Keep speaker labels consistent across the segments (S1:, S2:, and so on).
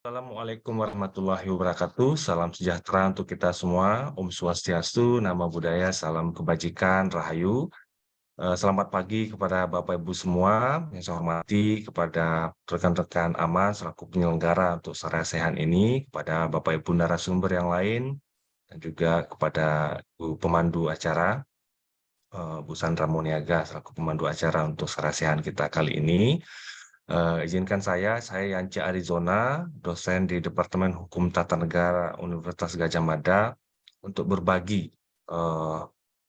S1: Assalamualaikum warahmatullahi wabarakatuh. Salam sejahtera untuk kita semua. Om Swastiastu, Namo Buddhaya, salam kebajikan, Rahayu. Selamat pagi kepada Bapak Ibu semua yang saya hormati, kepada rekan-rekan Aman selaku penyelenggara untuk Sarasehan ini, kepada Bapak Ibu narasumber yang lain, dan juga kepada Ibu pemandu acara, Bu Sandra Muniaga selaku pemandu acara untuk Sarasehan kita kali ini. Izinkan saya Yance Arizona, dosen di Departemen Hukum Tata Negara Universitas Gadjah Mada, untuk berbagi eh,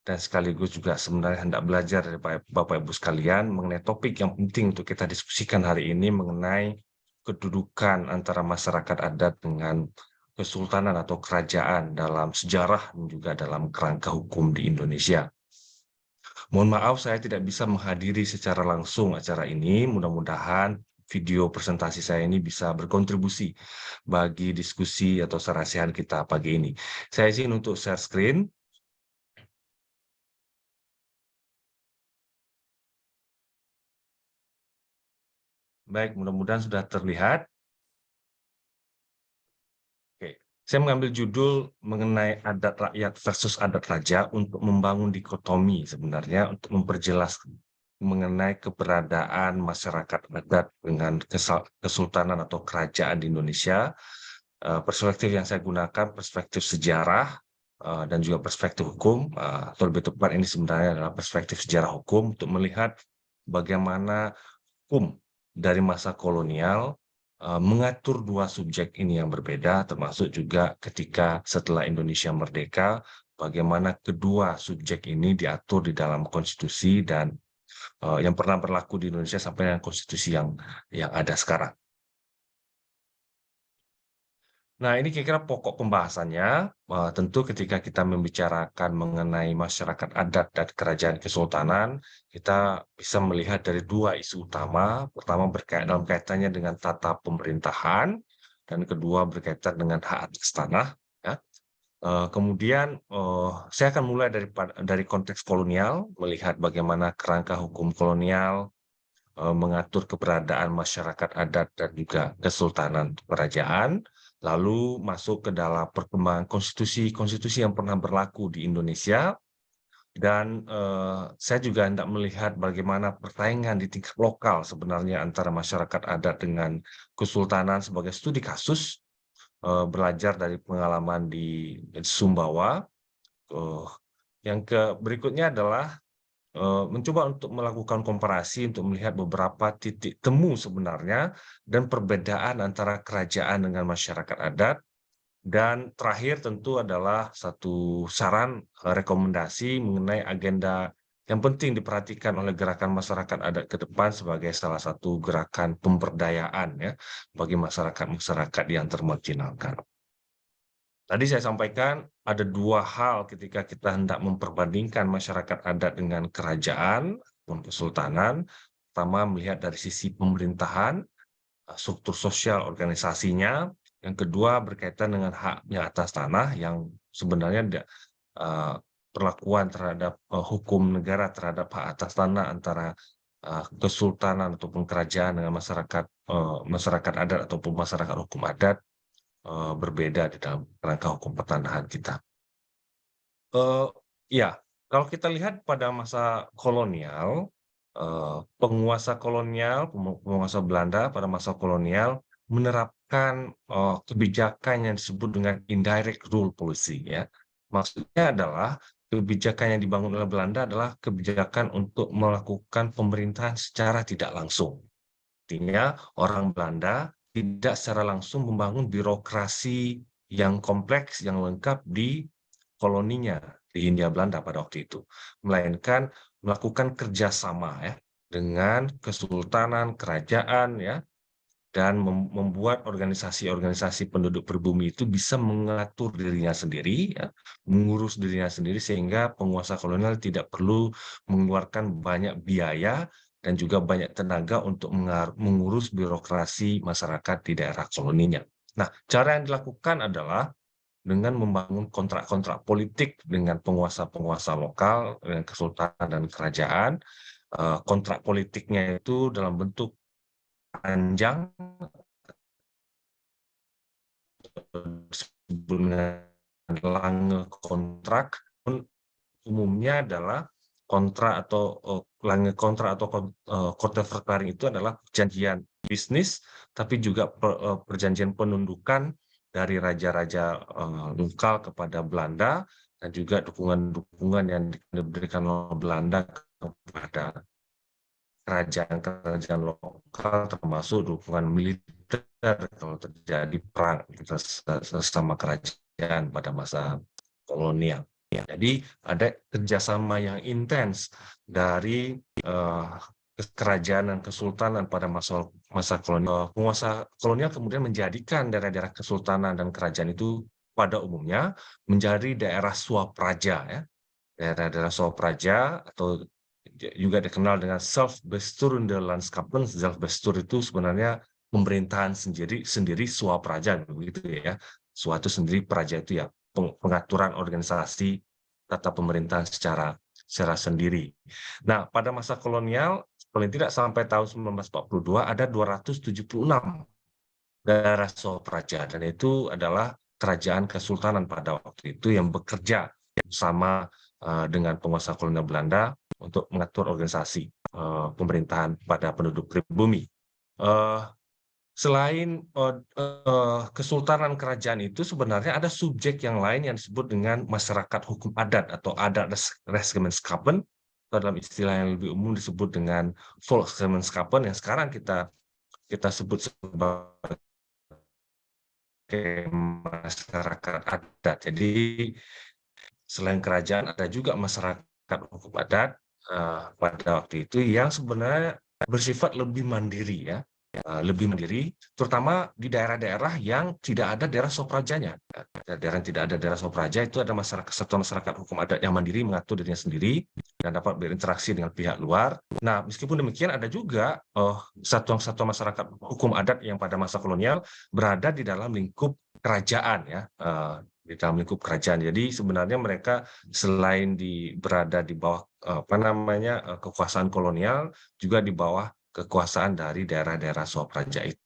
S1: dan sekaligus juga sebenarnya hendak belajar dari Bapak Ibu sekalian mengenai topik yang penting untuk kita diskusikan hari ini mengenai kedudukan antara masyarakat adat dengan kesultanan atau kerajaan dalam sejarah dan juga dalam kerangka hukum di Indonesia. Mohon maaf saya tidak bisa menghadiri secara langsung acara ini. Mudah-mudahan video presentasi saya ini bisa berkontribusi bagi diskusi atau serasihan kita pagi ini. Saya izin untuk share screen. Baik, mudah-mudahan sudah terlihat. Oke. Saya mengambil judul mengenai adat rakyat versus adat raja untuk membangun dikotomi sebenarnya untuk memperjelas mengenai keberadaan masyarakat adat dengan kesultanan atau kerajaan di Indonesia. Perspektif yang saya gunakan perspektif sejarah dan juga perspektif hukum, atau lebih tepat ini sebenarnya adalah perspektif sejarah hukum untuk melihat bagaimana hukum dari masa kolonial mengatur dua subjek ini yang berbeda, termasuk juga ketika setelah Indonesia merdeka, bagaimana kedua subjek ini diatur di dalam konstitusi dan yang pernah berlaku di Indonesia sampai dengan konstitusi yang ada sekarang. Nah, ini kira-kira pokok pembahasannya. Tentu ketika kita membicarakan mengenai masyarakat adat dan kerajaan kesultanan, kita bisa melihat dari dua isu utama. Pertama dalam kaitannya dengan tata pemerintahan, dan kedua berkaitan dengan hak atas tanah. Ya. Kemudian saya akan mulai dari konteks kolonial, melihat bagaimana kerangka hukum kolonial mengatur keberadaan masyarakat adat dan juga kesultanan kerajaan, lalu masuk ke dalam perkembangan konstitusi yang pernah berlaku di Indonesia, dan saya juga hendak melihat bagaimana persaingan di tingkat lokal sebenarnya antara masyarakat adat dengan kesultanan sebagai studi kasus, belajar dari pengalaman di Sumbawa. Yang berikutnya adalah mencoba untuk melakukan komparasi untuk melihat beberapa titik temu sebenarnya dan perbedaan antara kerajaan dengan masyarakat adat. Dan terakhir tentu adalah satu saran, rekomendasi mengenai agenda yang penting diperhatikan oleh gerakan masyarakat adat ke depan sebagai salah satu gerakan pemberdayaan ya bagi masyarakat-masyarakat yang termarginalkan. Tadi saya sampaikan ada dua hal ketika kita hendak memperbandingkan masyarakat adat dengan kerajaan ataupun kesultanan. Pertama, melihat dari sisi pemerintahan, struktur sosial organisasinya. Yang kedua, berkaitan dengan haknya atas tanah yang sebenarnya eh, perlakuan terhadap hukum negara terhadap hak atas tanah antara kesultanan ataupun kerajaan dengan masyarakat adat ataupun masyarakat hukum adat berbeda di dalam kerangka hukum pertanahan kita. Ya, kalau kita lihat pada masa kolonial, penguasa Belanda pada masa kolonial menerapkan kebijakan yang disebut dengan indirect rule policy ya. Maksudnya adalah kebijakan yang dibangun oleh Belanda adalah kebijakan untuk melakukan pemerintahan secara tidak langsung. Artinya orang Belanda tidak secara langsung membangun birokrasi yang kompleks, yang lengkap di koloninya di Hindia Belanda pada waktu itu, melainkan melakukan kerjasama ya dengan kesultanan, kerajaan ya, dan membuat organisasi-organisasi penduduk pribumi itu bisa mengatur dirinya sendiri, ya, mengurus dirinya sendiri sehingga penguasa kolonial tidak perlu mengeluarkan banyak biaya dan juga banyak tenaga untuk mengurus birokrasi masyarakat di daerah koloninya. Nah, cara yang dilakukan adalah dengan membangun kontrak-kontrak politik dengan penguasa-penguasa lokal, dengan kesultanan dan kerajaan. Kontrak politiknya itu dalam bentuk panjang disebut dengan Lange kontrak, umumnya adalah kontrak atau Lange kontrak atau Korteverklaring itu adalah perjanjian bisnis, tapi juga perjanjian penundukan dari raja-raja lokal kepada Belanda, dan juga dukungan-dukungan yang diberikan oleh Belanda kepada kerajaan-kerajaan lokal, termasuk dukungan militer kalau terjadi perang sesama kerajaan pada masa kolonial. Jadi ada kerjasama yang intens dari kerajaan dan kesultanan pada masa kolonial. Penguasa kolonial kemudian menjadikan daerah-daerah kesultanan dan kerajaan itu pada umumnya menjadi daerah swapraja, ya. Daerah-daerah swapraja atau juga dikenal dengan Zelfbesturende Landschappen. Zelfbestur itu sebenarnya pemerintahan sendiri swapraja, begitu ya. Suatu sendiri, praja itu ya pengaturan organisasi tata pemerintahan secara sendiri. Nah, pada masa kolonial paling tidak sampai tahun 1942 ada 276 daerah swapraja, dan itu adalah kerajaan kesultanan pada waktu itu yang bekerja bersama dengan penguasa kolonial Belanda untuk mengatur organisasi pemerintahan pada penduduk pribumi. Selain kesultanan kerajaan itu, sebenarnya ada subjek yang lain yang disebut dengan masyarakat hukum adat atau adat Rechtsgemeenschapppen, atau dalam istilah yang lebih umum disebut dengan Volksgemeenschapppen, yang sekarang kita sebut sebagai masyarakat adat. Jadi selain kerajaan ada juga masyarakat hukum adat pada waktu itu yang sebenarnya bersifat lebih mandiri, ya. Lebih mandiri, terutama di daerah-daerah yang tidak ada daerah swaprajanya. Daerah yang tidak ada daerah swapraja itu ada satuan masyarakat hukum adat yang mandiri, mengatur dirinya sendiri dan dapat berinteraksi dengan pihak luar. Nah, meskipun demikian ada juga satuan-satuan masyarakat hukum adat yang pada masa kolonial berada di dalam lingkup kerajaan, ya. Di dalam lingkup kerajaan. Jadi sebenarnya mereka selain berada di bawah kekuasaan kolonial, juga di bawah kekuasaan dari daerah-daerah swapraja itu.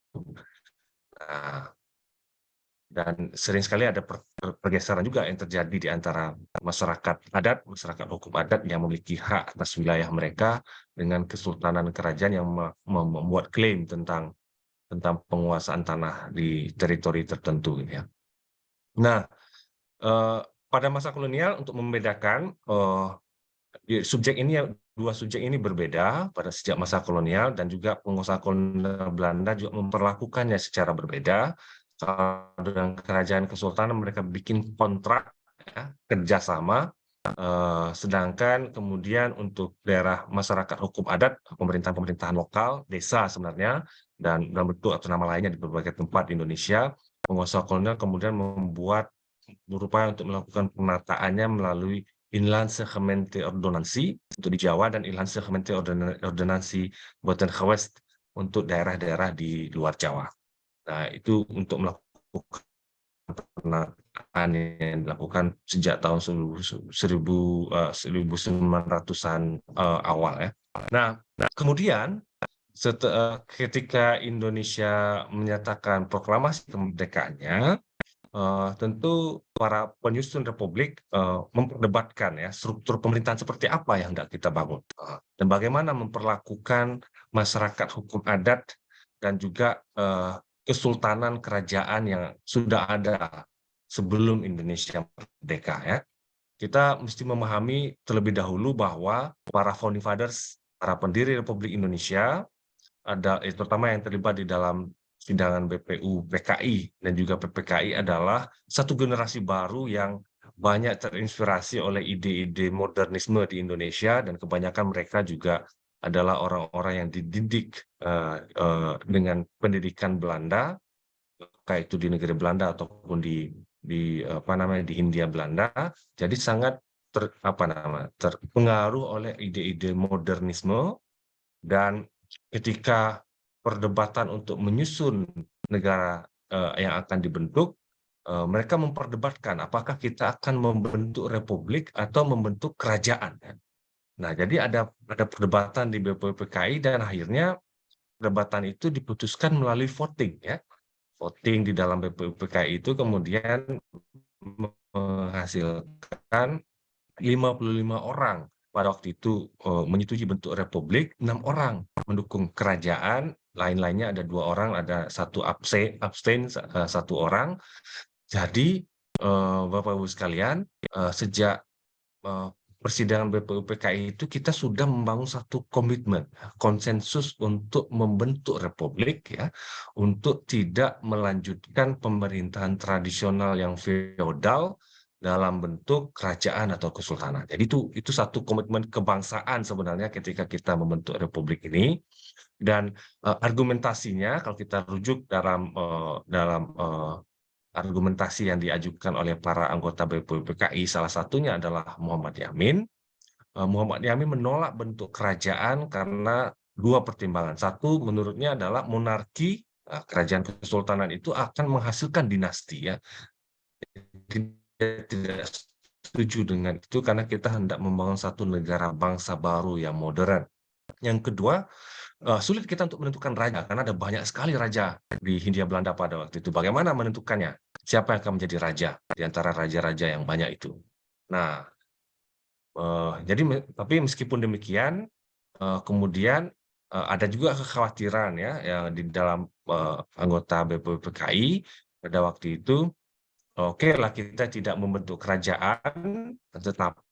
S1: Nah, dan sering sekali ada pergeseran juga yang terjadi di antara masyarakat adat, masyarakat hukum adat yang memiliki hak atas wilayah mereka dengan kesultanan kerajaan yang membuat klaim tentang penguasaan tanah di teritori tertentu, ya. Nah, pada masa kolonial untuk membedakan dua subjek ini berbeda pada sejak masa kolonial, dan juga pengusaha kolonial Belanda juga memperlakukannya secara berbeda. Dengan kerajaan kesultanan mereka bikin kontrak, ya, kerjasama, sedangkan kemudian untuk daerah masyarakat hukum adat, pemerintahan lokal, desa sebenarnya, dan dalam bentuk atau nama lainnya di berbagai tempat di Indonesia, penguasa kolonial kemudian berupaya untuk melakukan penataannya melalui Inlandse Gemeenteordonnansie untuk di Jawa dan Inlandse Gemeenteordonnansie Buitengewicht untuk daerah-daerah di luar Jawa. Nah, itu untuk melakukan penataan yang dilakukan sejak tahun 1900-an awal, ya. Nah, kemudian ketika Indonesia menyatakan proklamasi kemerdekaannya, tentu para penyusun republik memperdebatkan, ya, struktur pemerintahan seperti apa yang hendak kita bangun, dan bagaimana memperlakukan masyarakat hukum adat dan juga kesultanan kerajaan yang sudah ada sebelum Indonesia merdeka, ya. Kita mesti memahami terlebih dahulu bahwa para founding fathers, para pendiri Republik Indonesia, terutama yang terlibat di dalam persidangan BPU PKI dan juga PPKI, adalah satu generasi baru yang banyak terinspirasi oleh ide-ide modernisme di Indonesia, dan kebanyakan mereka juga adalah orang-orang yang dididik dengan pendidikan Belanda, baik itu di negeri Belanda ataupun di Hindia Belanda. Jadi sangat terpengaruh oleh ide-ide modernisme, dan ketika perdebatan untuk menyusun negara yang akan dibentuk, mereka memperdebatkan apakah kita akan membentuk republik atau membentuk kerajaan. Nah, jadi ada perdebatan di BPUPKI, dan akhirnya perdebatan itu diputuskan melalui voting, ya. voting di dalam BPUPKI itu kemudian menghasilkan 55 orang pada waktu itu, menyetujui bentuk republik, 6 orang mendukung kerajaan, lain-lainnya ada 2 orang, ada 1 abstain, 1 orang. Jadi, Bapak Ibu sekalian, sejak, eee, persidangan BPUPKI itu kita sudah membangun satu komitmen, konsensus untuk membentuk republik ya, untuk tidak melanjutkan pemerintahan tradisional yang feodal dalam bentuk kerajaan atau kesultanan. Jadi itu satu komitmen kebangsaan sebenarnya ketika kita membentuk republik ini dan, argumentasinya kalau kita rujuk dalam argumentasi yang diajukan oleh para anggota BPUPKI, salah satunya adalah Muhammad Yamin. Muhammad Yamin menolak bentuk kerajaan karena 2 pertimbangan. Satu, menurutnya adalah monarki, kerajaan kesultanan itu akan menghasilkan dinasti ya. Dia tidak setuju dengan itu karena kita hendak membangun satu negara bangsa baru yang modern. Yang kedua, sulit kita untuk menentukan raja karena ada banyak sekali raja di Hindia Belanda pada waktu itu. Bagaimana menentukannya? Siapa yang akan menjadi raja di antara raja-raja yang banyak itu? Nah, jadi tapi meskipun demikian, kemudian, ada juga kekhawatiran ya yang di dalam, anggota BPUPKI pada waktu itu, okelah kita tidak membentuk kerajaan, tetapi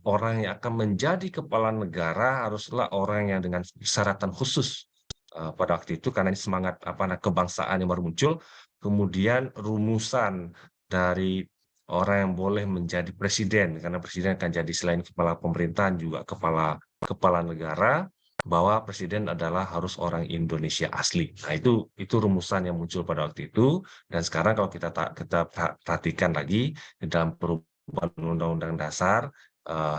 S1: orang yang akan menjadi kepala negara haruslah orang yang dengan persyaratan khusus, pada waktu itu karena ini semangat kebangsaan yang baru muncul, kemudian rumusan dari orang yang boleh menjadi presiden, karena presiden akan jadi selain kepala pemerintahan juga kepala kepala negara, bahwa presiden adalah harus orang Indonesia asli. Nah itu rumusan yang muncul pada waktu itu, dan sekarang kalau kita perhatikan lagi di dalam perubahan Undang-Undang Dasar,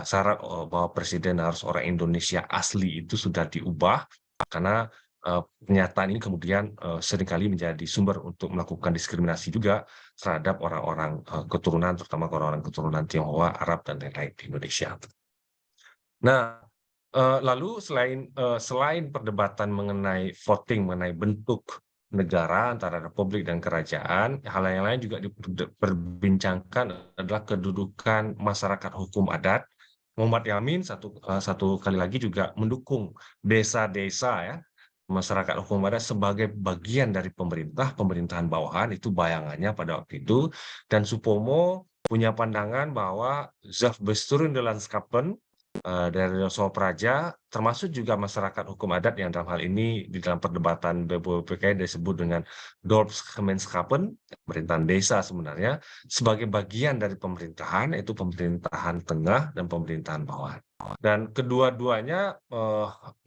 S1: syarat, bahwa presiden harus orang Indonesia asli itu sudah diubah, karena, pernyataan ini kemudian, seringkali menjadi sumber untuk melakukan diskriminasi juga terhadap orang-orang, keturunan, terutama orang-orang keturunan Tionghoa, Arab, dan lain-lain di Indonesia. Nah, lalu selain perdebatan mengenai voting, mengenai bentuk negara antara republik dan kerajaan, hal yang lain juga diperbincangkan adalah kedudukan masyarakat hukum adat. Muhammad Yamin satu kali lagi juga mendukung desa-desa ya, masyarakat hukum adat sebagai bagian dari pemerintahan bawahan, itu bayangannya pada waktu itu. Dan Supomo punya pandangan bahwa Zelfbesturing de Landskappen dari Praja, termasuk juga masyarakat hukum adat yang dalam hal ini di dalam perdebatan BPUPKI disebut dengan Dorpsgemeenschappen, pemerintahan desa sebenarnya, sebagai bagian dari pemerintahan, yaitu pemerintahan tengah dan pemerintahan bawah. Dan kedua-duanya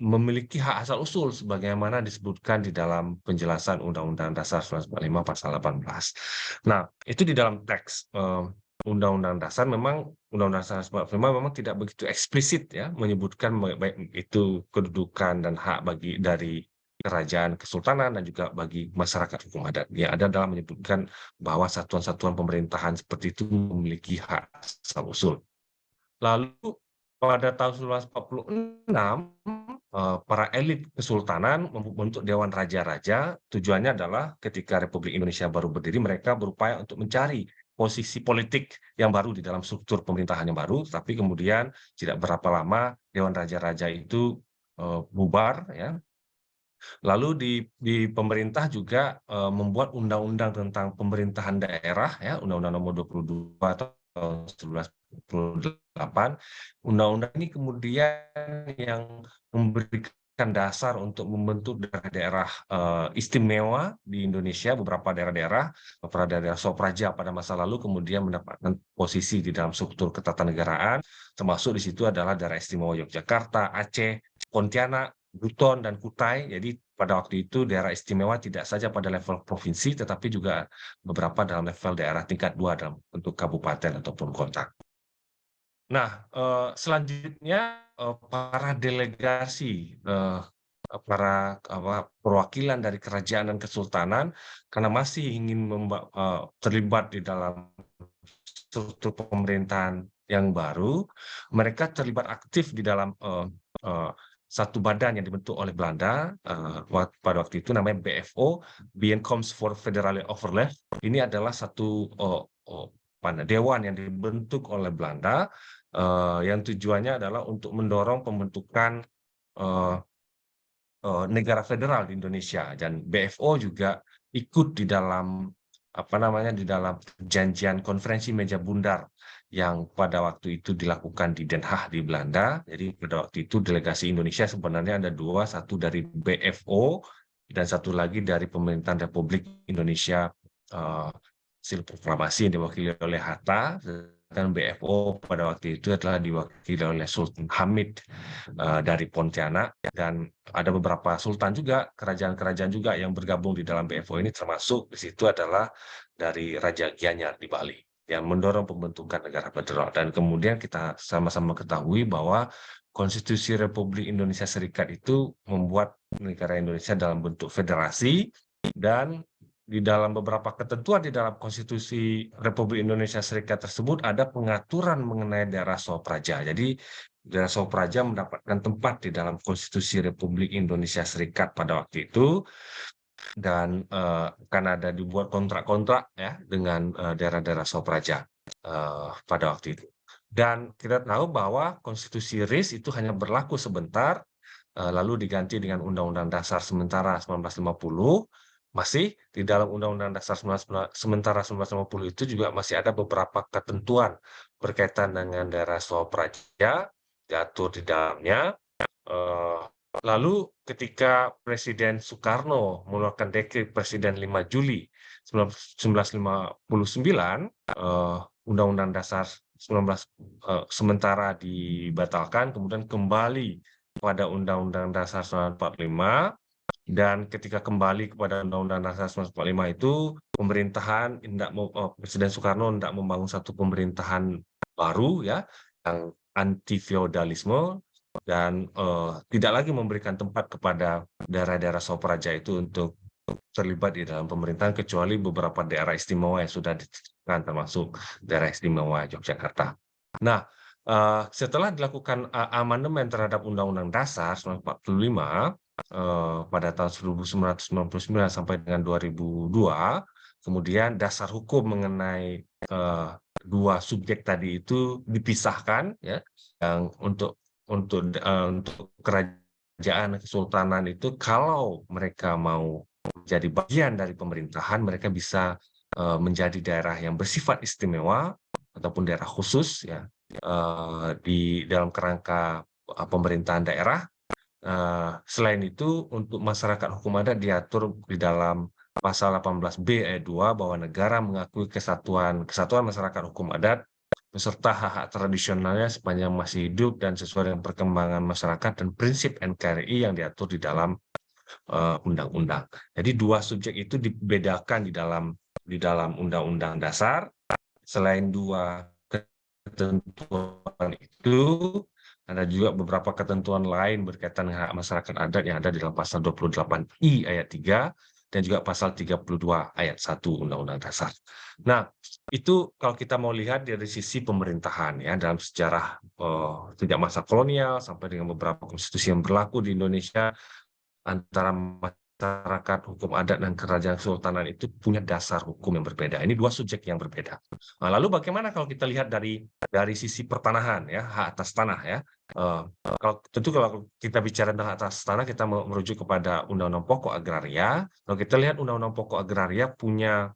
S1: memiliki hak asal-usul sebagaimana disebutkan di dalam penjelasan Undang-Undang Dasar 1945 pasal 18. Nah, itu di dalam teks Undang-Undang Dasar Undang-Undang Dasar 45 memang tidak begitu eksplisit ya, menyebutkan baik itu kedudukan dan hak dari kerajaan kesultanan dan juga bagi masyarakat hukum adat. Yang ada dalam menyebutkan bahwa satuan-satuan pemerintahan seperti itu memiliki hak asal-usul. Lalu pada tahun 1946, para elit kesultanan membentuk Dewan Raja-Raja, tujuannya adalah ketika Republik Indonesia baru berdiri, mereka berupaya untuk mencari posisi politik yang baru di dalam struktur pemerintahan yang baru, tapi kemudian tidak berapa lama Dewan Raja-Raja itu, bubar ya. Lalu di pemerintah juga, membuat undang-undang tentang pemerintahan daerah ya, Undang-Undang Nomor 22 tahun 1948. Undang-undang ini kemudian yang memberikan dasar untuk membentuk daerah-daerah, istimewa di Indonesia, beberapa daerah Sopraja pada masa lalu kemudian mendapatkan posisi di dalam struktur ketatanegaraan, termasuk di situ adalah daerah istimewa Yogyakarta, Aceh, Pontianak, Buton, dan Kutai. Jadi pada waktu itu daerah istimewa tidak saja pada level provinsi, tetapi juga beberapa dalam level daerah tingkat 2 dalam bentuk kabupaten ataupun kota. Nah, selanjutnya, para delegasi, perwakilan dari kerajaan dan kesultanan, karena masih ingin terlibat di dalam struktur pemerintahan yang baru, mereka terlibat aktif di dalam, satu badan yang dibentuk oleh Belanda pada waktu itu namanya BFO, Bijeenkomst voor Federale Overleg. Ini adalah satu dewan yang dibentuk oleh Belanda yang tujuannya adalah untuk mendorong pembentukan eh, negara federal di Indonesia, dan BFO juga ikut di dalam di dalam perjanjian konferensi meja bundar yang pada waktu itu dilakukan di Den Haag di Belanda. Jadi pada waktu itu delegasi Indonesia sebenarnya ada dua, satu dari BFO dan satu lagi dari pemerintahan Republik Indonesia hasil proklamasi yang diwakili oleh Hatta, dan BFO pada waktu itu adalah diwakili oleh Sultan Hamid dari Pontianak, dan ada beberapa sultan juga, kerajaan-kerajaan juga yang bergabung di dalam BFO ini, termasuk di situ adalah dari Raja Gianyar di Bali yang mendorong pembentukan negara federal. Dan kemudian kita sama-sama ketahui bahwa Konstitusi Republik Indonesia Serikat itu membuat negara Indonesia dalam bentuk federasi, dan di dalam beberapa ketentuan di dalam Konstitusi Republik Indonesia Serikat tersebut ada pengaturan mengenai daerah Sopraja. Jadi daerah Sopraja mendapatkan tempat di dalam Konstitusi Republik Indonesia Serikat pada waktu itu, dan karena ada dibuat kontrak-kontrak ya dengan daerah-daerah Sopraja pada waktu itu. Dan kita tahu bahwa Konstitusi RIS itu hanya berlaku sebentar, lalu diganti dengan Undang-Undang Dasar sementara 1950. Masih di dalam Undang-Undang Dasar sementara 1950 itu juga masih ada beberapa ketentuan berkaitan dengan daerah Sopraja diatur di dalamnya. Lalu ketika Presiden Soekarno mengeluarkan dekret Presiden 5 Juli 1959, Undang-Undang Dasar 19 sementara dibatalkan, kemudian kembali pada Undang-Undang Dasar 1945. Dan ketika kembali kepada Undang-Undang Dasar 1945 itu, Presiden Soekarno hendak membangun satu pemerintahan baru ya, yang anti feodalisme, dan tidak lagi memberikan tempat kepada daerah-daerah Sopraja itu untuk terlibat di dalam pemerintahan, kecuali beberapa daerah istimewa yang sudah ditetapkan, termasuk daerah istimewa Yogyakarta. Nah, setelah dilakukan amandemen terhadap Undang-Undang Dasar 1945 pada tahun 1999 sampai dengan 2002, kemudian dasar hukum mengenai dua subjek tadi itu dipisahkan ya, yang untuk kerajaan kesultanan itu kalau mereka mau menjadi bagian dari pemerintahan, mereka bisa menjadi daerah yang bersifat istimewa ataupun daerah khusus ya di dalam kerangka pemerintahan daerah. Selain itu, untuk masyarakat hukum adat diatur di dalam pasal 18B ayat 2 bahwa negara mengakui kesatuan masyarakat hukum adat beserta hak-hak tradisionalnya sepanjang masih hidup dan sesuai dengan perkembangan masyarakat dan prinsip NKRI yang diatur di dalam undang-undang. Jadi dua subjek itu dibedakan di dalam Undang-Undang Dasar. Selain dua ketentuan itu, ada juga beberapa ketentuan lain berkaitan dengan hak masyarakat adat yang ada di dalam pasal 28I ayat 3 dan juga pasal 32 ayat 1 Undang-Undang Dasar. Nah, itu kalau kita mau lihat dari sisi pemerintahan ya, dalam sejarah sejak masa kolonial sampai dengan beberapa konstitusi yang berlaku di Indonesia, antara masyarakat hukum adat dan kerajaan kesultanan itu punya dasar hukum yang berbeda. Ini dua subjek yang berbeda. Nah, lalu bagaimana kalau kita lihat dari sisi pertanahan ya, hak atas tanah ya. Kalau kita bicara tentang hak atas tanah, kita merujuk kepada Undang-Undang Pokok Agraria. Kalau kita lihat Undang-Undang Pokok Agraria punya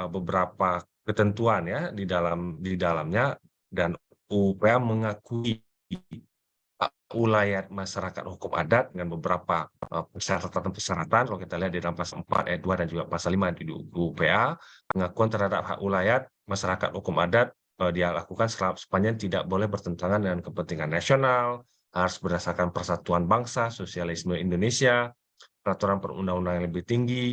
S1: beberapa ketentuan ya di dalamnya, dan UPA mengakui ulayat masyarakat hukum adat dengan beberapa persyaratan-persyaratan. Kalau kita lihat di dalam pasal 4 ayat 2 dan juga pasal 5 di UPA, pengakuan terhadap hak ulayat masyarakat hukum adat dia lakukan sepanjang tidak boleh bertentangan dengan kepentingan nasional, harus berdasarkan persatuan bangsa, sosialisme Indonesia, peraturan perundang-undangan yang lebih tinggi,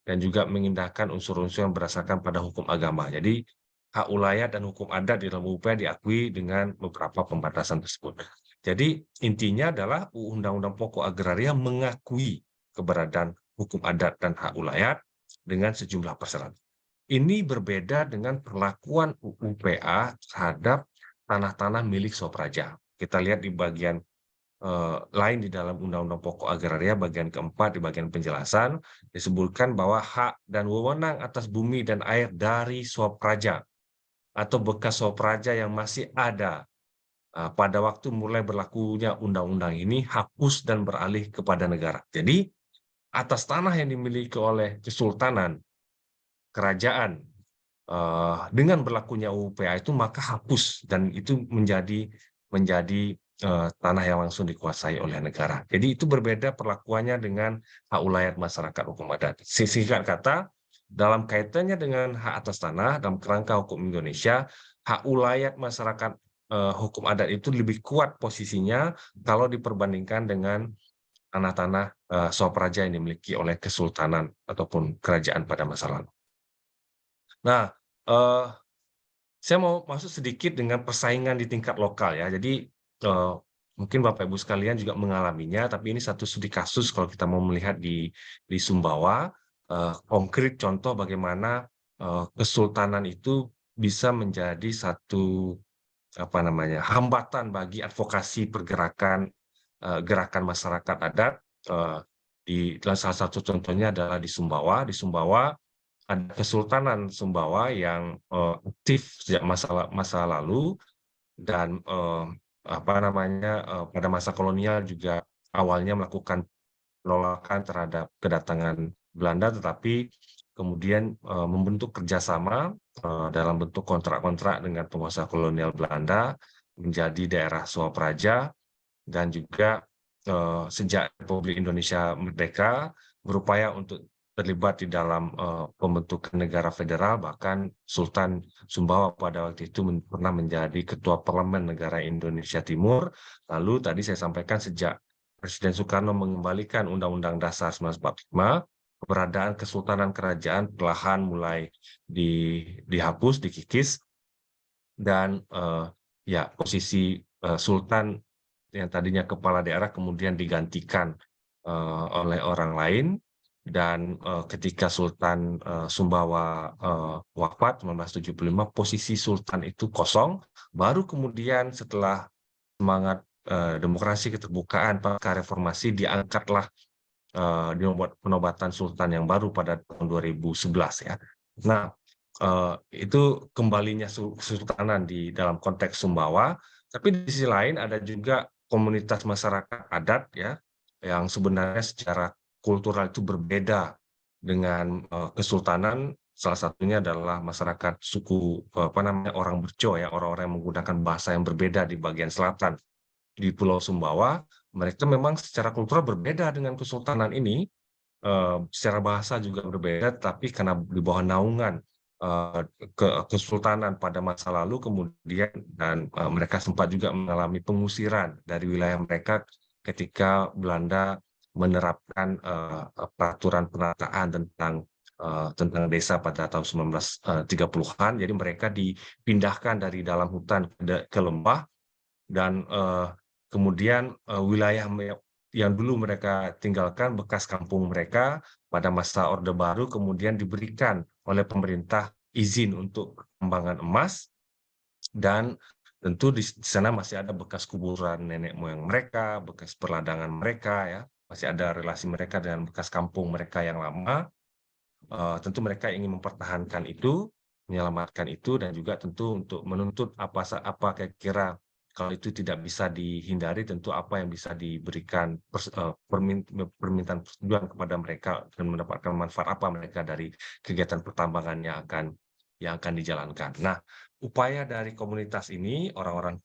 S1: dan juga mengindahkan unsur-unsur yang berdasarkan pada hukum agama. Jadi hak ulayat dan hukum adat di dalam UPA diakui dengan beberapa pembatasan tersebut. Jadi intinya adalah Undang-Undang Pokok Agraria mengakui keberadaan hukum adat dan hak ulayat dengan sejumlah persyaratan. Ini berbeda dengan perlakuan UPA terhadap tanah-tanah milik Sopraja. Kita lihat di bagian lain di dalam Undang-Undang Pokok Agraria bagian keempat di bagian penjelasan disebutkan bahwa hak dan wewenang atas bumi dan air dari Swapraja atau bekas Swapraja yang masih ada pada waktu mulai berlakunya undang-undang ini hapus dan beralih kepada negara. Jadi atas tanah yang dimiliki oleh kesultanan, kerajaan, dengan berlakunya UU PA itu maka hapus dan itu menjadi tanah yang langsung dikuasai oleh negara. Jadi itu berbeda perlakuannya dengan hak ulayat masyarakat hukum adat. Singkat kata, dalam kaitannya dengan hak atas tanah dalam kerangka hukum Indonesia, hak ulayat masyarakat hukum adat itu lebih kuat posisinya kalau diperbandingkan dengan tanah-tanah Swapraja yang dimiliki oleh kesultanan ataupun kerajaan pada masa lalu. Nah, eee, saya mau masuk sedikit dengan persaingan di tingkat lokal ya. Jadi, mungkin Bapak Ibu sekalian juga mengalaminya, tapi ini satu studi kasus kalau kita mau melihat di Sumbawa, konkret contoh bagaimana, kesultanan itu bisa menjadi satu, apa namanya, hambatan bagi advokasi pergerakan, gerakan masyarakat adat, eee, dan salah satu contohnya adalah di Sumbawa. Di Sumbawa ada Kesultanan Sumbawa yang, aktif sejak masa lalu dan, apa namanya, pada masa kolonial juga awalnya melakukan penolakan terhadap kedatangan Belanda, tetapi kemudian, membentuk kerjasama, dalam bentuk kontrak-kontrak dengan penguasa kolonial Belanda, menjadi daerah Swapraja dan juga, sejak Republik Indonesia merdeka, berupaya untuk terlibat di dalam, pembentukan negara federal, bahkan Sultan Sumbawa pada waktu itu pernah menjadi Ketua Parlemen Negara Indonesia Timur. Lalu tadi saya sampaikan sejak Presiden Soekarno mengembalikan Undang-Undang Dasar 1945, keberadaan kesultanan kerajaan perlahan mulai dihapus, dikikis, dan, ya posisi, sultan yang tadinya kepala daerah kemudian digantikan, oleh orang lain dan, ketika Sultan, Sumbawa, wafat 1975, posisi sultan itu kosong, baru kemudian setelah semangat, demokrasi keterbukaan pasca reformasi diangkatlah, penobatan sultan yang baru pada tahun 2011 ya. Nah, itu kembalinya kesultanan di dalam konteks Sumbawa, tapi di sisi lain ada juga komunitas masyarakat adat ya, yang sebenarnya secara kultural itu berbeda dengan, kesultanan, salah satunya adalah masyarakat suku, apa namanya, orang Berco ya, orang-orang yang menggunakan bahasa yang berbeda di bagian selatan. Di Pulau Sumbawa, mereka memang secara kultural berbeda dengan kesultanan ini, secara bahasa juga berbeda, tapi karena di bawah naungan, eee, kesultanan pada masa lalu kemudian dan, mereka sempat juga mengalami pengusiran dari wilayah mereka ketika Belanda menerapkan, peraturan penataan tentang desa pada tahun 1930-an. Jadi mereka dipindahkan dari dalam hutan ke lembah dan, kemudian, wilayah yang dulu mereka tinggalkan, bekas kampung mereka, pada masa Orde Baru kemudian diberikan oleh pemerintah izin untuk pengembangan emas dan tentu di sana masih ada bekas kuburan nenek moyang mereka, bekas perladangan mereka ya, masih ada relasi mereka dengan bekas kampung mereka yang lama, tentu mereka ingin mempertahankan itu, menyelamatkan itu dan juga tentu untuk menuntut apa kira-kira kalau itu tidak bisa dihindari tentu apa yang bisa diberikan permintaan persetujuan kepada mereka dan mendapatkan manfaat apa mereka dari kegiatan pertambangan yang akan dijalankan. Nah, upaya dari komunitas ini orang-orang,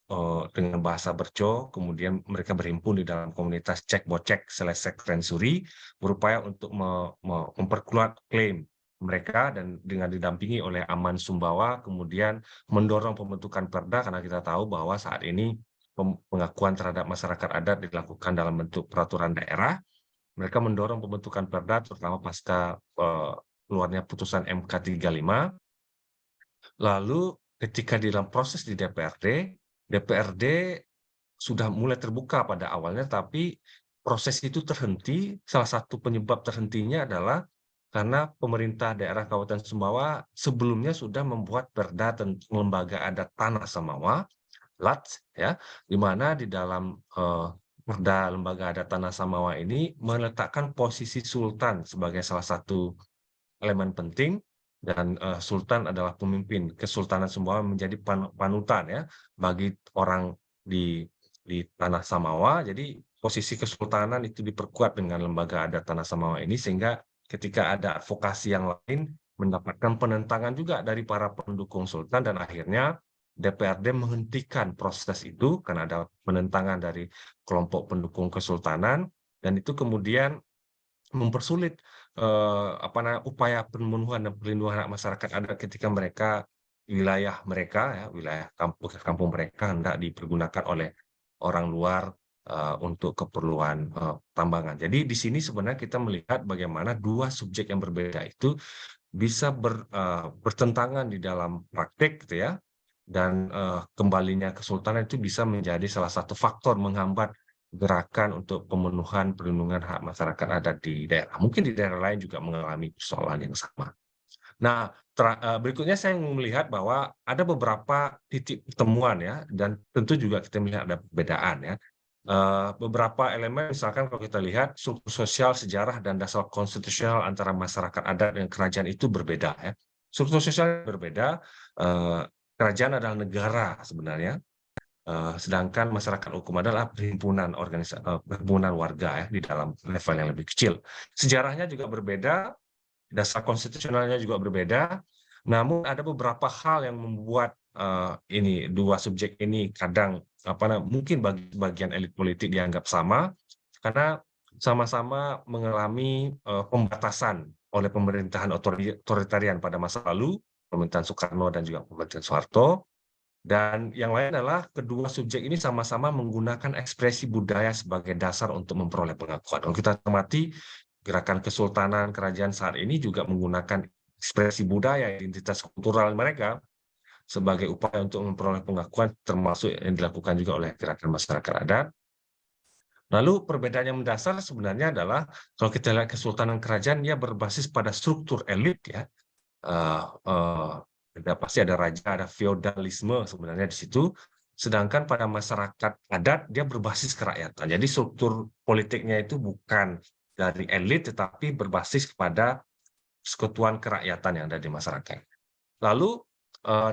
S1: dengan bahasa Berco, kemudian mereka berhimpun di dalam komunitas Cek Bocek Selesek Rensuri, berupaya untuk memperkuat klaim mereka dan dengan didampingi oleh Aman Sumbawa, kemudian mendorong pembentukan Perda karena kita tahu bahwa saat ini pengakuan terhadap masyarakat adat dilakukan dalam bentuk peraturan daerah. Mereka mendorong pembentukan Perda terutama pasca, keluarnya putusan MK 35. Lalu ketika di dalam proses di DPRD, DPRD sudah mulai terbuka pada awalnya, tapi proses itu terhenti, salah satu penyebab terhentinya adalah karena pemerintah daerah Kabupaten Sumbawa sebelumnya sudah membuat perda tentang Lembaga Adat Tanah Samawa, LATS, ya, di mana di dalam, Perda Lembaga Adat Tanah Samawa ini meletakkan posisi sultan sebagai salah satu elemen penting dan, sultan adalah pemimpin Kesultanan Sumbawa menjadi panutan ya bagi orang di Tanah Samawa. Jadi posisi kesultanan itu diperkuat dengan Lembaga Adat Tanah Samawa ini sehingga ketika ada advokasi yang lain mendapatkan penentangan juga dari para pendukung sultan dan akhirnya DPRD menghentikan proses itu karena ada penentangan dari kelompok pendukung kesultanan dan itu kemudian mempersulit, upaya pemenuhan dan perlindungan hak masyarakat adat ketika wilayah mereka ya, wilayah kampung mereka hendak dipergunakan oleh orang luar, untuk keperluan, tambangan. Jadi di sini sebenarnya kita melihat bagaimana 2 subjek yang berbeda itu bisa bertentangan di dalam praktik gitu ya, dan, kembalinya kesultanan itu bisa menjadi salah satu faktor menghambat gerakan untuk pemenuhan perlindungan hak masyarakat adat di daerah. Mungkin di daerah lain juga mengalami persoalan yang sama. Nah, berikutnya saya melihat bahwa ada beberapa titik pertemuan ya, dan tentu juga kita melihat ada perbedaan ya. Beberapa elemen misalkan kalau kita lihat struktur sosial, sejarah, dan dasar konstitusional antara masyarakat adat dan kerajaan itu berbeda ya. Struktur sosial berbeda, eee, kerajaan adalah negara sebenarnya, sedangkan masyarakat hukum adalah perhimpunan warga ya di dalam level yang lebih kecil. Sejarahnya juga berbeda, dasar konstitusionalnya juga berbeda, namun ada beberapa hal yang membuat, ini 2 subjek ini kadang, mungkin bagi sebagian elit politik dianggap sama, karena sama-sama mengalami, pembatasan oleh pemerintahan otoritarian pada masa lalu, pemerintahan Soekarno dan juga pemerintahan Soeharto, dan yang lain adalah kedua subjek ini sama-sama menggunakan ekspresi budaya sebagai dasar untuk memperoleh pengakuan. Kalau kita cermati, gerakan kesultanan kerajaan saat ini juga menggunakan ekspresi budaya, identitas kultural mereka sebagai upaya untuk memperoleh pengakuan, termasuk yang dilakukan juga oleh gerakan masyarakat adat. Lalu perbedaan yang mendasar sebenarnya adalah kalau kita lihat kesultanan kerajaan, dia berbasis pada struktur elit ya, Eee eee, pasti ada raja, ada feodalisme sebenarnya di situ, sedangkan pada masyarakat adat dia berbasis kerakyatan. Jadi struktur politiknya itu bukan dari elit, tetapi berbasis kepada persekutuan kerakyatan yang ada di masyarakat. Lalu,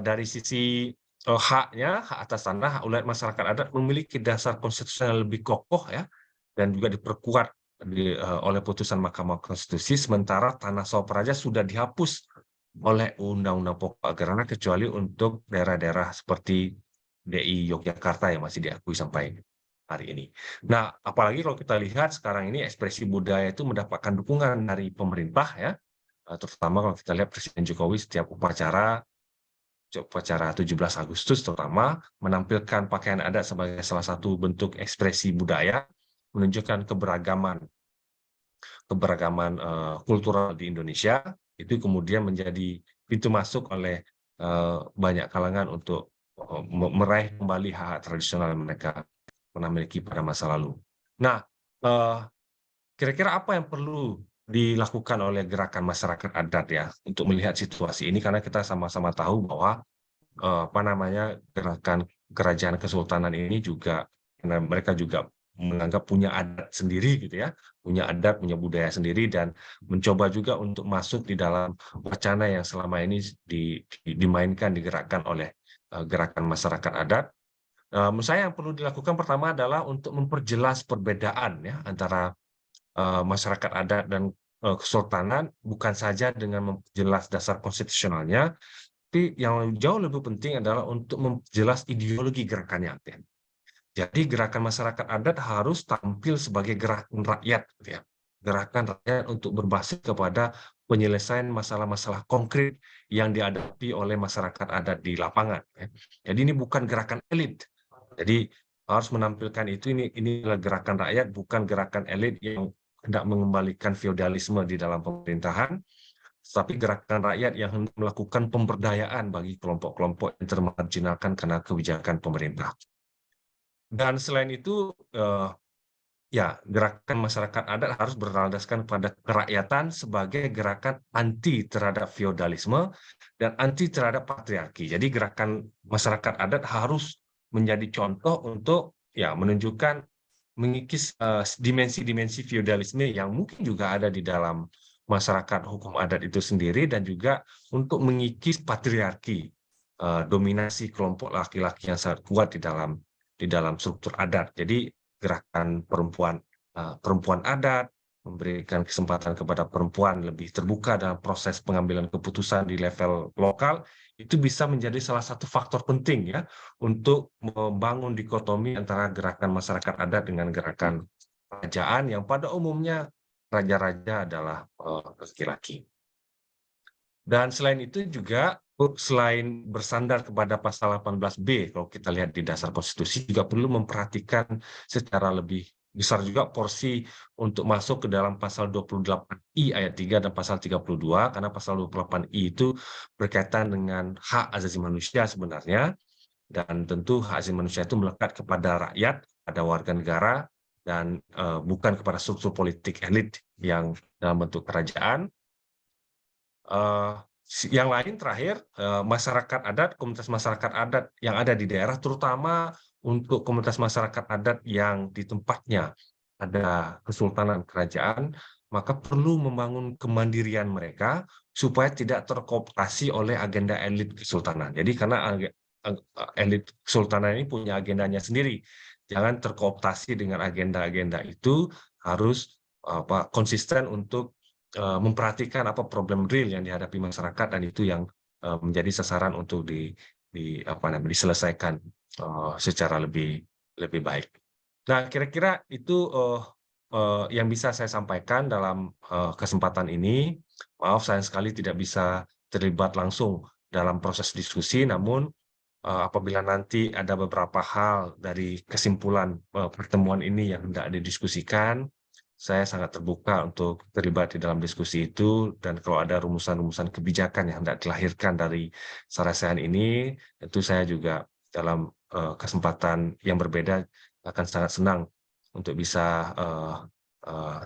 S1: dari sisi, hak atas tanah, hak ulayat masyarakat adat memiliki dasar konstitusional yang lebih kokoh ya, dan juga diperkuat oleh putusan Mahkamah Konstitusi, sementara tanah swapraja sudah dihapus oleh Undang-Undang Pokok Agraria kecuali untuk daerah-daerah seperti DI Yogyakarta yang masih diakui sampai hari ini. Nah, apalagi kalau kita lihat sekarang ini ekspresi budaya itu mendapatkan dukungan dari pemerintah ya, terutama kalau kita lihat Presiden Jokowi setiap upacara 17 Agustus terutama menampilkan pakaian adat sebagai salah satu bentuk ekspresi budaya, menunjukkan keberagaman, kultural di Indonesia, itu kemudian menjadi pintu masuk oleh, banyak kalangan untuk, meraih kembali hak-hak tradisional yang mereka pernah miliki pada masa lalu. Nah, eee, kira-kira apa yang perlu dilakukan oleh gerakan masyarakat adat ya, untuk melihat situasi ini? Karena kita sama-sama tahu bahwa, gerakan kerajaan kesultanan ini juga karena mereka juga menganggap punya adat sendiri gitu ya, punya adat, punya budaya sendiri dan mencoba juga untuk masuk di dalam wacana yang selama ini dimainkan, digerakkan oleh, gerakan masyarakat adat. Menurut saya yang perlu dilakukan pertama adalah untuk memperjelas perbedaan ya antara, masyarakat adat dan, kesultanan, bukan saja dengan memperjelas dasar konstitusionalnya, tapi yang jauh lebih penting adalah untuk memperjelas ideologi gerakannya. Jadi gerakan masyarakat adat harus tampil sebagai gerakan rakyat, gitu ya. Gerakan rakyat untuk berbasis kepada penyelesaian masalah-masalah konkret yang dihadapi oleh masyarakat adat di lapangan, ya. Jadi ini bukan gerakan elit. Jadi harus menampilkan itu, ini adalah gerakan rakyat, bukan gerakan elit yang hendak mengembalikan feodalisme di dalam pemerintahan, tapi gerakan rakyat yang hendak melakukan pemberdayaan bagi kelompok-kelompok yang termarginalkan karena kebijakan pemerintah. Dan selain itu, ya gerakan masyarakat adat harus berlandaskan pada kerakyatan sebagai gerakan anti terhadap feodalisme dan anti terhadap patriarki. Jadi gerakan masyarakat adat harus menjadi contoh untuk, ya menunjukkan mengikis, dimensi-dimensi feodalisme yang mungkin juga ada di dalam masyarakat hukum adat itu sendiri dan juga untuk mengikis patriarki, dominasi kelompok laki-laki yang sangat kuat di dalam struktur adat. Jadi gerakan perempuan adat, memberikan kesempatan kepada perempuan lebih terbuka dalam proses pengambilan keputusan di level lokal, itu bisa menjadi salah satu faktor penting ya, untuk membangun dikotomi antara gerakan masyarakat adat dengan gerakan kerajaan yang pada umumnya raja-raja adalah, laki-laki. Dan selain itu juga, selain bersandar kepada pasal 18B, kalau kita lihat di dasar konstitusi, juga perlu memperhatikan secara lebih besar juga porsi untuk masuk ke dalam pasal 28I ayat 3 dan pasal 32, karena pasal 28I itu berkaitan dengan hak asasi manusia sebenarnya, dan tentu hak asasi manusia itu melekat kepada rakyat, pada warga negara, dan bukan kepada struktur politik elit yang dalam bentuk kerajaan. Yang lain terakhir, masyarakat adat, komunitas masyarakat adat yang ada di daerah, terutama untuk komunitas masyarakat adat yang di tempatnya ada kesultanan kerajaan, maka perlu membangun kemandirian mereka supaya tidak terkooptasi oleh agenda elit kesultanan. Jadi karena elit kesultanan ini punya agendanya sendiri, jangan terkooptasi dengan agenda-agenda itu, harus konsisten untuk memperhatikan apa problem real yang dihadapi masyarakat dan itu yang menjadi sasaran untuk diselesaikan secara lebih baik. Nah, kira-kira itu yang bisa saya sampaikan dalam kesempatan ini. Maaf sayang sekali tidak bisa terlibat langsung dalam proses diskusi, namun apabila nanti ada beberapa hal dari kesimpulan pertemuan ini yang hendak didiskusikan, saya sangat terbuka untuk terlibat di dalam diskusi itu, dan kalau ada rumusan-rumusan kebijakan yang hendak dilahirkan dari sarjana ini, tentu saya juga dalam kesempatan yang berbeda akan sangat senang untuk bisa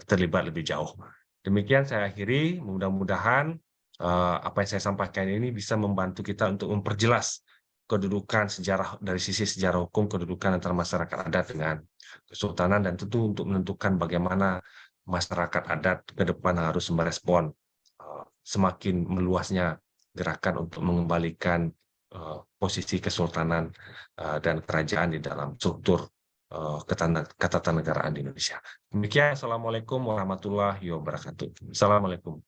S1: terlibat lebih jauh. Demikian saya akhiri, mudah-mudahan apa yang saya sampaikan ini bisa membantu kita untuk memperjelas kedudukan sejarah dari sisi sejarah hukum, kedudukan antara masyarakat adat dengan kesultanan, dan tentu untuk menentukan bagaimana masyarakat adat ke depan harus merespon semakin meluasnya gerakan untuk mengembalikan posisi kesultanan dan kerajaan di dalam struktur ketatanegaraan di Indonesia. Demikian, Assalamualaikum warahmatullahi wabarakatuh. Assalamualaikum.